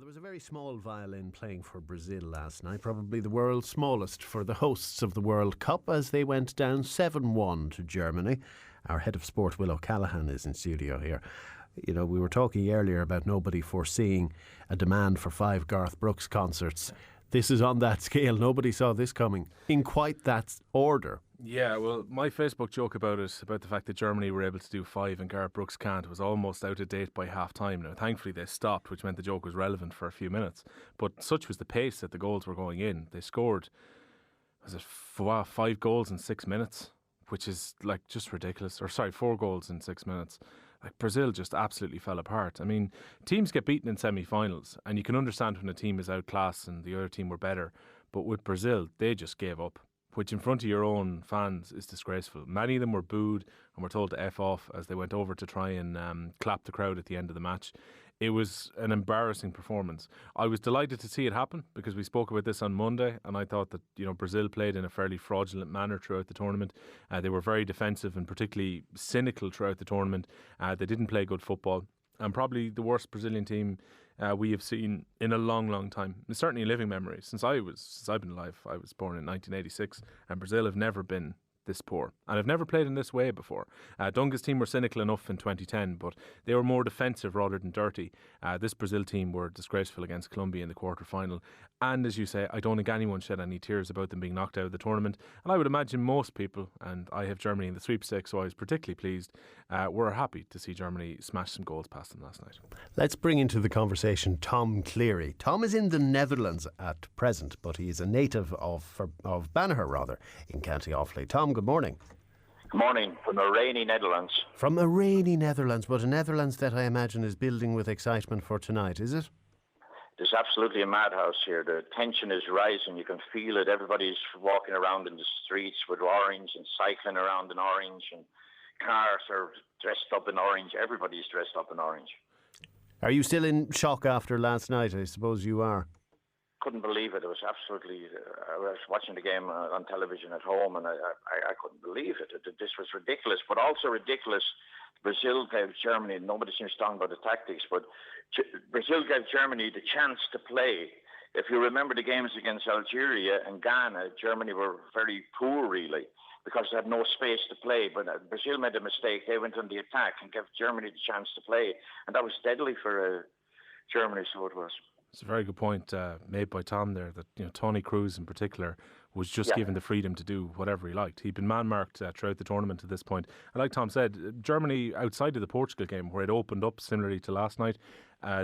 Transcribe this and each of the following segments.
there was a very small violin playing for Brazil last night, probably the world's smallest for the hosts of the World Cup, as they went down 7-1 to Germany. Our head of sport, Will Callaghan, is in studio here. You know, we were talking earlier about nobody foreseeing a demand for 5 Garth Brooks concerts. This is on that scale. Nobody saw this coming in quite that order. Yeah, well, my Facebook joke about it, about the fact that Germany were able to do 5 and Garth Brooks can't, was almost out of date by half time. Now, thankfully they stopped, which meant the joke was relevant for a few minutes. But such was the pace that the goals were going in. They scored, 5 goals in 6 minutes, which is like just ridiculous. 4 goals in 6 minutes. Like, Brazil just absolutely fell apart. I mean, teams get beaten in semi-finals, and you can understand when a team is outclassed and the other team were better. But with Brazil, they just gave up, which in front of your own fans is disgraceful. Many of them were booed and were told to F off as they went over to try and clap the crowd at the end of the match. It was an embarrassing performance. I was delighted to see it happen because we spoke about this on Monday, and I thought that, you know, Brazil played in a fairly fraudulent manner throughout the tournament. They were very defensive and particularly cynical throughout the tournament. They didn't play good football, and probably the worst Brazilian team we have seen in a long, long time. It's certainly a living memory. Since I've been alive, I was born in 1986, and Brazil have never been this poor, and have never played in this way before. Dunga's team were cynical enough in 2010, but they were more defensive rather than dirty. This Brazil team were disgraceful against Colombia in the quarter-final, and as you say, I don't think anyone shed any tears about them being knocked out of the tournament, and I would imagine most people, and I have Germany in the sweepstakes, so I was particularly pleased, were happy to see Germany smash some goals past them last night. Let's bring into the conversation Tom Cleary. Tom is in the Netherlands at present, but he is a native of Banagher, in County Offaly. Tom, good morning. Good morning, from a rainy Netherlands. From a rainy Netherlands, but a Netherlands that I imagine is building with excitement for tonight, is it? There's absolutely a madhouse here. The tension is rising. You can feel it. Everybody's walking around in the streets with orange and cycling around in orange, and cars are dressed up in orange. Everybody's dressed up in orange. Are you still in shock after last night? I suppose you are. Couldn't believe it. It was absolutely... I was watching the game on television at home, and I couldn't believe it. This was ridiculous, but also ridiculous. Brazil gave Germany, nobody seems talking about the tactics, but Brazil gave Germany the chance to play. If you remember the games against Algeria and Ghana, Germany were very poor, really, because they had no space to play. But Brazil made a mistake. They went on the attack and gave Germany the chance to play, and that was deadly for Germany, so it was. It's a very good point made by Tom there, that, you know, Tony Cruz in particular was just given the freedom to do whatever he liked. He'd been man-marked throughout the tournament to this point. And like Tom said, Germany, outside of the Portugal game, where it opened up similarly to last night,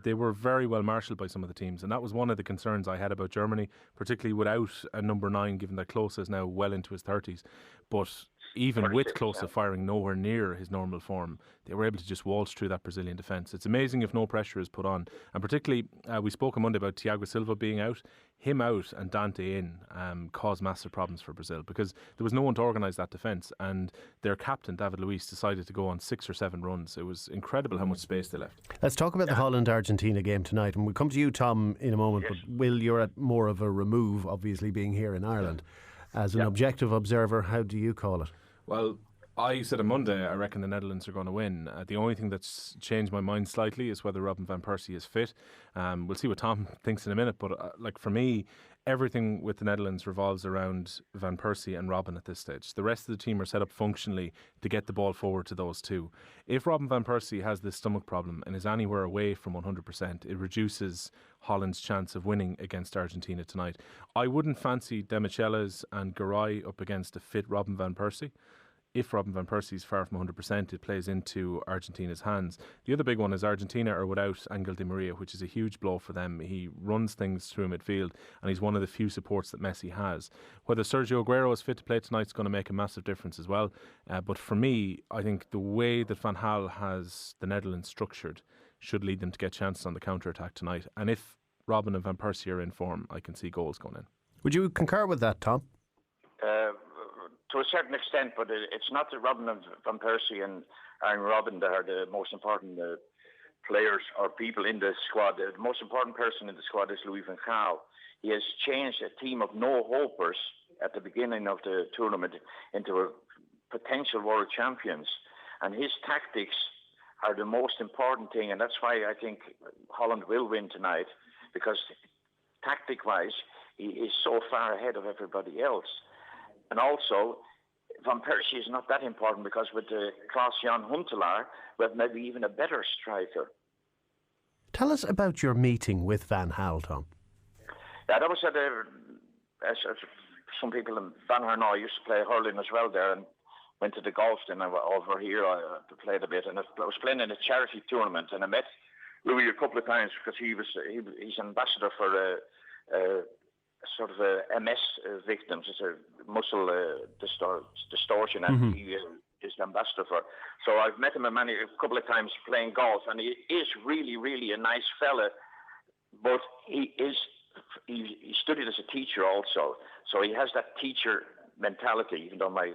they were very well marshalled by some of the teams. And that was one of the concerns I had about Germany, particularly without a number 9, given that Klose is now well into his 30s. But even with Klose firing nowhere near his normal form, they were able to just waltz through that Brazilian defence. It's amazing if no pressure is put on. And particularly, we spoke on Monday about Thiago Silva being out. Him out and Dante in caused massive problems for Brazil, because there was no one to organise that defence, and their captain, David Luiz, decided to go on 6 or 7 runs. It was incredible how much space they left. Let's talk about the Holland-Argentina game tonight, and we'll come to you, Tom, in a moment. Yes. But Will, you're at more of a remove, obviously, being here in Ireland. As an objective observer, how do you call it? Well, I said on Monday I reckon the Netherlands are going to win. The only thing that's changed my mind slightly is whether Robin van Persie is fit. We'll see what Tom thinks in a minute, but like, for me, everything with the Netherlands revolves around Van Persie and Robin at this stage. The rest of the team are set up functionally to get the ball forward to those two. If Robin van Persie has this stomach problem and is anywhere away from 100%, it reduces Holland's chance of winning against Argentina tonight. I wouldn't fancy Demichelis and Garay up against a fit Robin van Persie. If Robin van Persie is far from 100%, it plays into Argentina's hands. The other big one is Argentina are without Angel Di Maria, which is a huge blow for them. He runs things through midfield, and he's one of the few supports that Messi has. Whether Sergio Aguero is fit to play tonight is going to make a massive difference as well. But for me, I think the way that Van Gaal has the Netherlands structured should lead them to get chances on the counter-attack tonight. And if Robin and Van Persie are in form, I can see goals going in. Would you concur with that, Tom? To a certain extent, but it's not that Robin and Van Persie and Robin that are the most important players or people in the squad. The most important person in the squad is Louis van Gaal. He has changed a team of no-hopers at the beginning of the tournament into a potential world champions. And his tactics are the most important thing, and that's why I think Holland will win tonight, because tactic-wise, he is so far ahead of everybody else. And also, Van Persie is not that important because with Klaas-Jan Huntelaar, we have maybe even a better striker. Tell us about your meeting with Van Gaal, Tom. Yeah, that was at as some people in Banagher now used to play hurling as well there, and went to the golf then over here. I played a bit, and I was playing in a charity tournament, and I met Louis a couple of times because he's ambassador for sort of MS victims. It's a muscle distortion, and he is the ambassador for. So I've met him a couple of times playing golf, and he is really, really a nice fella. But he studied as a teacher also, so he has that teacher mentality. Even though my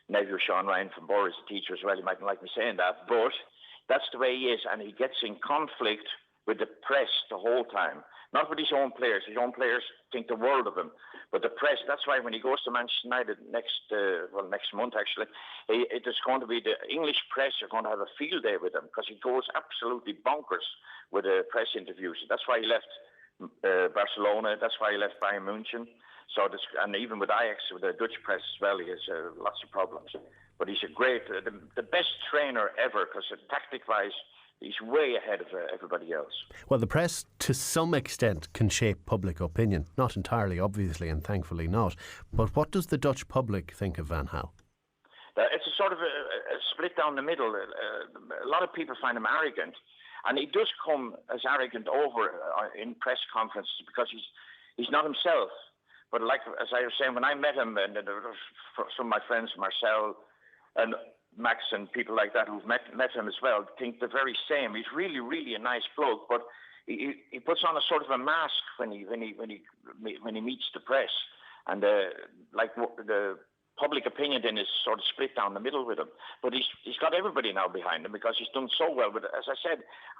nephew Sean Ryan from Borough is a teacher as well, he mightn't like me saying that, but that's the way he is, and he gets in conflict with the press the whole time. Not with his own players. His own players think the world of him. But the press, that's why when he goes to Manchester United next month actually, it is going to be the English press are going to have a field day with him because he goes absolutely bonkers with the press interviews. That's why he left Barcelona. That's why he left Bayern München. So and even with Ajax, with the Dutch press as well, he has lots of problems. But he's a great, the best trainer ever because tactic-wise, he's way ahead of everybody else. Well, the press, to some extent, can shape public opinion. Not entirely, obviously, and thankfully not. But what does the Dutch public think of Van Gaal? It's a sort of a split down the middle. A lot of people find him arrogant. And he does come as arrogant over in press conferences because he's not himself. But like as I was saying, when I met him, and some of my friends, Marcel and Max and people like that who've met him as well, think the very same. He's really, really a nice bloke, but he puts on a sort of a mask when he meets the press, and the public opinion then is sort of split down the middle with him. But he's got everybody now behind him because he's done so well. But as I said,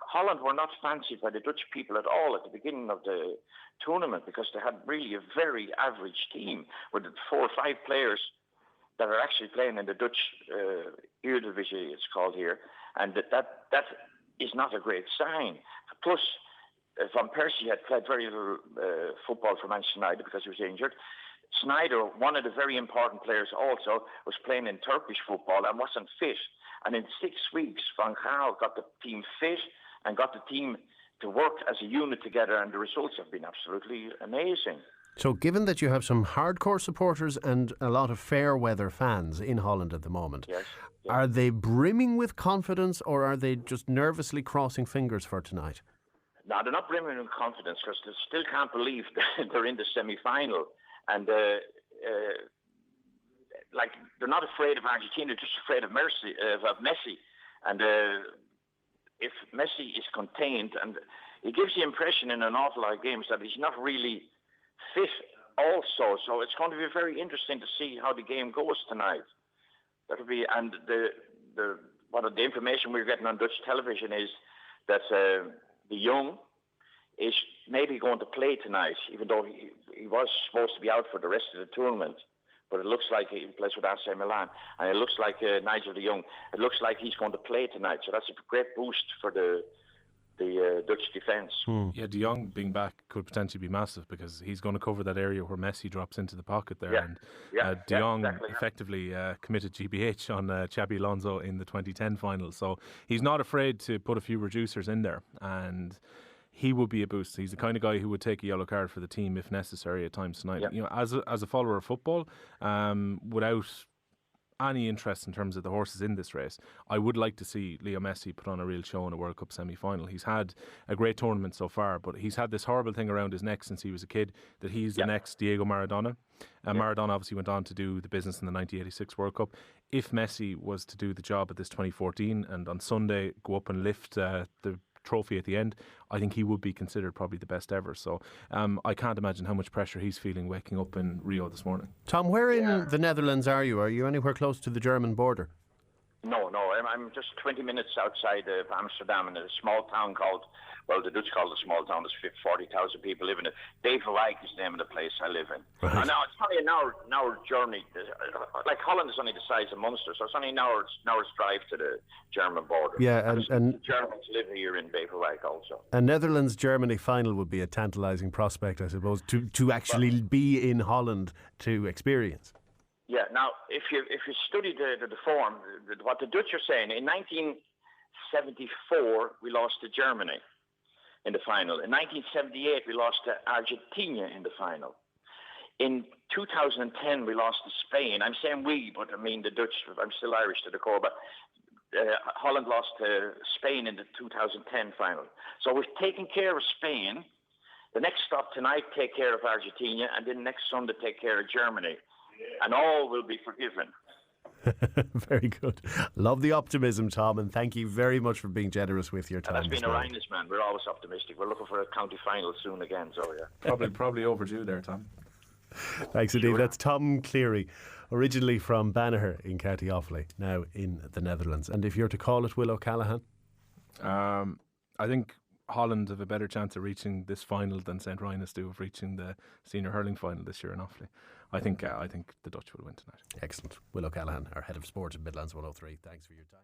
Holland were not fancied by the Dutch people at all at the beginning of the tournament because they had really a very average team with 4 or 5 players that are actually playing in the Dutch Eredivisie, it's called here, and that is not a great sign. Plus, Van Persie had played very little football for Manchester United because he was injured. Sneijder, one of the very important players also, was playing in Turkish football and wasn't fit. And in 6 weeks, Van Gaal got the team fit and got the team to work as a unit together, and the results have been absolutely amazing. So given that you have some hardcore supporters and a lot of fair weather fans in Holland at the moment, yes. Are they brimming with confidence or are they just nervously crossing fingers for tonight? No, they're not brimming with confidence because they still can't believe that they're in the semi-final. And they're not afraid of Argentina, just afraid of Messi. And if Messi is contained, and he gives the impression in an awful lot of games that he's not really fit also. So it's going to be very interesting to see how the game goes tonight. That'll be, and the information we're getting on Dutch television is that De Jong is maybe going to play tonight, even though he was supposed to be out for the rest of the tournament. But it looks like he plays with AC Milan. And it looks like Nigel de Jong, it looks like he's going to play tonight. So that's a great boost for the Dutch defence. Yeah, de Jong being back could potentially be massive because he's going to cover that area where Messi drops into the pocket there. Yeah. And de Jong effectively committed GBH on Xabi Alonso in the 2010 final. So he's not afraid to put a few reducers in there. And he would be a boost. He's the kind of guy who would take a yellow card for the team if necessary at times tonight. Yep. You know, as a follower of football, without any interest in terms of the horses in this race, I would like to see Leo Messi put on a real show in a World Cup semi-final. He's had a great tournament so far, but he's had this horrible thing around his neck since he was a kid, that he's the next Diego Maradona. Maradona obviously went on to do the business in the 1986 World Cup. If Messi was to do the job at this 2014 and on Sunday go up and lift the trophy at the end, I think he would be considered probably the best ever. So I can't imagine how much pressure he's feeling waking up in Rio this morning. Tom, where in the Netherlands are you? Are you anywhere close to the German border? No. I'm just 20 minutes outside of Amsterdam in a small town called, well, the Dutch call it a small town. There's 40,000 people living in it. Beverwijk is the name of the place I live in. Right. Now, it's only an hour journey. Like Holland is only the size of Munster, so it's only an hour's drive to the German border. Yeah, and the Germans live here in Beverwijk also. A Netherlands-Germany final would be a tantalising prospect, I suppose, to actually be in Holland to experience. Yeah. Now, if you study the form, what the Dutch are saying, in 1974 we lost to Germany in the final. In 1978 we lost to Argentina in the final. In 2010 we lost to Spain. I'm saying we, but I mean the Dutch. I'm still Irish to the core, but Holland lost to Spain in the 2010 final. So we've taken care of Spain. The next stop tonight, take care of Argentina, and then next Sunday, take care of Germany. And all will be forgiven. Very good. Love the optimism, Tom, and thank you very much for being generous with your time. And that's been a Rhinos, man. We're always optimistic. We're looking for a county final soon again, so yeah. Probably overdue there, Tom. Thanks indeed. That's Tom Cleary, originally from Banagher in County Offaly, now in the Netherlands. And if you're to call it Will O'Callaghan? I think Holland have a better chance of reaching this final than St. Rhinus do of reaching the senior hurling final this year in Offaly. I think the Dutch will win tonight. Excellent. Will O'Callaghan, our head of sport in Midlands 103. Thanks for your time.